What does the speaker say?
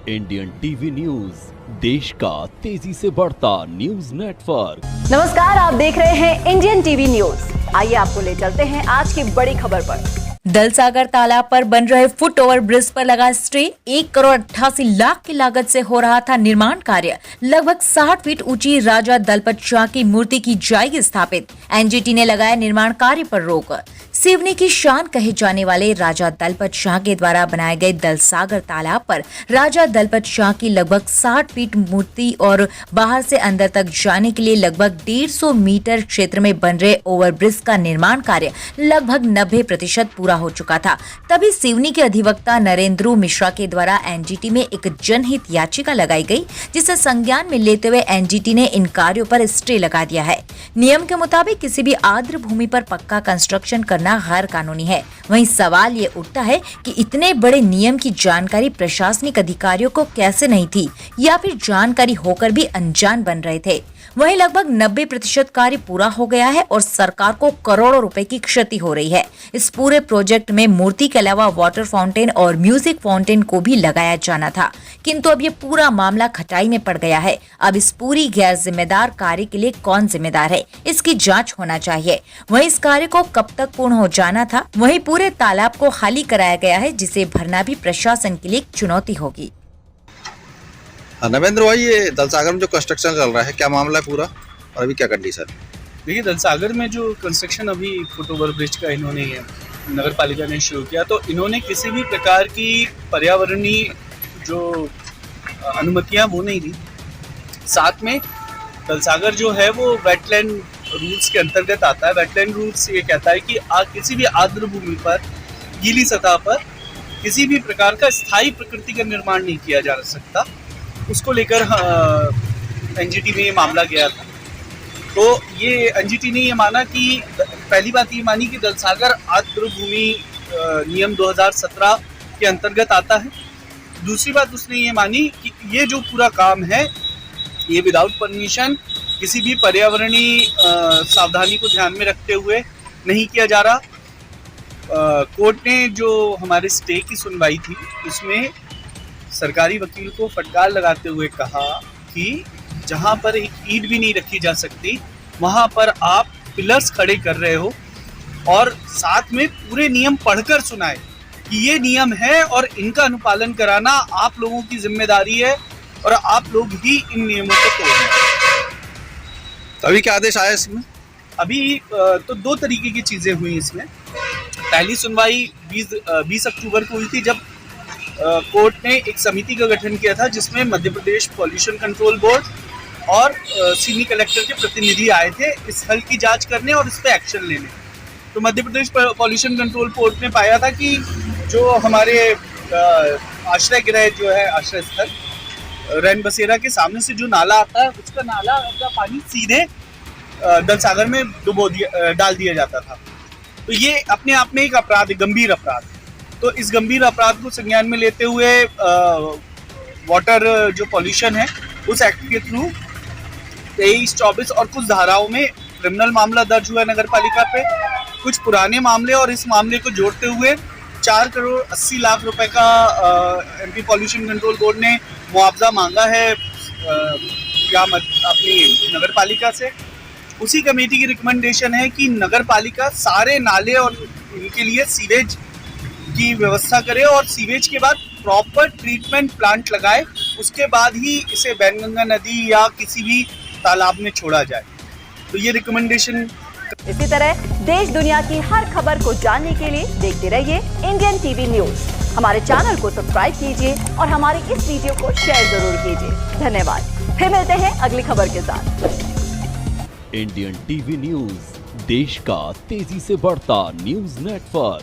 Indian TV news, देश का तेजी से बढ़ता न्यूज नेटवर्क। नमस्कार, आप देख रहे हैं इंडियन टीवी न्यूज। आइए आपको ले चलते हैं आज की बड़ी खबर पर। दलसागर तालाब पर बन रहे फुट ओवर ब्रिज पर लगा स्टे। 1,88,00,000 की लागत से हो रहा था निर्माण कार्य। लगभग 60 फीट ऊंची राजा दलपत शाह की मूर्ति की जाएगी स्थापित। एनजीटी ने लगाया निर्माण कार्य पर रोक। सिवनी की शान कहे जाने वाले राजा दलपत शाह के द्वारा बनाए गए दलसागर तालाब पर राजा दलपत शाह की लगभग 60 फीट मूर्ति और बाहर से अंदर तक जाने के लिए लगभग 150 मीटर क्षेत्र में बन रहे ओवरब्रिज का निर्माण कार्य लगभग 90% पूरा हो चुका था। तभी सिवनी के अधिवक्ता नरेंद्र मिश्रा के द्वारा एनजीटी में एक जनहित याचिका लगाई गई, जिसे संज्ञान में लेते हुए एनजीटी ने इन कार्यों पर स्टे लगा दिया है। नियम के मुताबिक किसी भी आर्द्र भूमि पर पक्का कंस्ट्रक्शन करना गैर कानूनी है। वहीं सवाल ये उठता है कि इतने बड़े नियम की जानकारी प्रशासनिक अधिकारियों को कैसे नहीं थी, या फिर जानकारी होकर भी अनजान बन रहे थे। वहीं लगभग 90% कार्य पूरा हो गया है और सरकार को करोड़ों रुपए की क्षति हो रही है। इस पूरे प्रोजेक्ट में मूर्ति के अलावा वाटर फाउंटेन और म्यूजिक फाउंटेन को भी लगाया जाना था, किंतु अब ये पूरा मामला खटाई में पड़ गया है। अब इस पूरी गैर जिम्मेदार कार्य के लिए कौन जिम्मेदार है, इसकी जांच होना चाहिए। वहीं इस कार्य को कब तक पूर्ण हो जाना था। वहीं पूरे तालाब को खाली कराया गया है, जिसे भरना भी प्रशासन के लिए एक चुनौती होगी। नवेंद्र भाई, ये दलसागर में जो कंस्ट्रक्शन चल रहा है, क्या मामला है पूरा और अभी क्या कंडीशन है? देखिए, दलसागर में जो कंस्ट्रक्शन अभी फुट ओवर ब्रिज का इन्होंने नगर पालिका ने शुरू किया, तो इन्होंने किसी भी प्रकार की पर्यावरणीय जो अनुमतियां वो नहीं दी। साथ में दलसागर जो है वो वेटलैंड रूल्स के अंतर्गत आता है। वेटलैंड रूल्स ये कहता है कि किसी भी आर्द्र भूमि पर गीली सतह पर किसी भी प्रकार का स्थायी प्रकृति का निर्माण नहीं किया जा सकता। उसको लेकर एनजीटी में ये मामला गया था। तो ये एनजीटी ने ये माना कि पहली बात ये मानी कि दलसागर आर्द्र भूमि नियम 2017 के अंतर्गत आता है। दूसरी बात उसने ये मानी कि ये जो पूरा काम है ये विदाउट परमिशन किसी भी पर्यावरणीय सावधानी को ध्यान में रखते हुए नहीं किया जा रहा। कोर्ट ने जो हमारे स्टे की सुनवाई थी उसमें सरकारी वकील को फटकार लगाते हुए कहा कि जहां पर एक ईंट भी नहीं रखी जा सकती वहां पर आप पिलर्स खड़े कर रहे हो, और साथ में पूरे नियम पढ़कर सुनाए कि ये नियम है और इनका अनुपालन कराना आप लोगों की जिम्मेदारी है और आप लोग ही इन नियमों को तोड़ें। तो अभी क्या आदेश आया इसमें? अभी तो दो तरीके की चीजें हुई इसमें। पहली सुनवाई 20 अक्टूबर को हुई थी, जब कोर्ट ने एक समिति का गठन किया था जिसमें Madhya Pradesh pollution control board और सीनियर कलेक्टर के प्रतिनिधि आए थे इस हल की जांच करने और इस पे एक्शन लेने। तो Madhya Pradesh pollution control board ने पाया था कि जो हमारे आश्रय गृह जो है, आश्रय स्थल रैन बसेरा के सामने से जो नाला आता है, उसका नाला का पानी सीधे दलसागर में डाल दिया जाता था। तो ये अपने आप में एक अपराध है, गंभीर अपराध। तो इस गंभीर अपराध को संज्ञान में लेते हुए वाटर जो पॉल्यूशन है उस एक्ट के थ्रू 23, 24 और कुछ धाराओं में क्रिमिनल मामला दर्ज हुआ नगर पालिका पे। कुछ पुराने मामले और इस मामले को जोड़ते हुए 4 करोड़ 80 लाख रुपए का एमपी पॉल्यूशन कंट्रोल बोर्ड ने मुआवजा मांगा है अपनी नगर पालिका से। उसी कमेटी की रिकमेंडेशन है कि नगर पालिका सारे नाले और इनके लिए सीवेज की व्यवस्था करे और सीवेज के बाद प्रॉपर ट्रीटमेंट प्लांट लगाए, उसके बाद ही इसे बैनगंगा नदी या किसी भी तालाब में छोड़ा जाए। तो ये रिकमेंडेशन। इसी तरह देश दुनिया की हर खबर को जानने के लिए देखते रहिए इंडियन टीवी न्यूज। हमारे चैनल को सब्सक्राइब कीजिए और हमारे इस वीडियो को शेयर जरूर कीजिए। धन्यवाद। फिर मिलते हैं अगली खबर के साथ। इंडियन टीवी न्यूज, देश का तेजी से बढ़ता न्यूज नेटवर्क।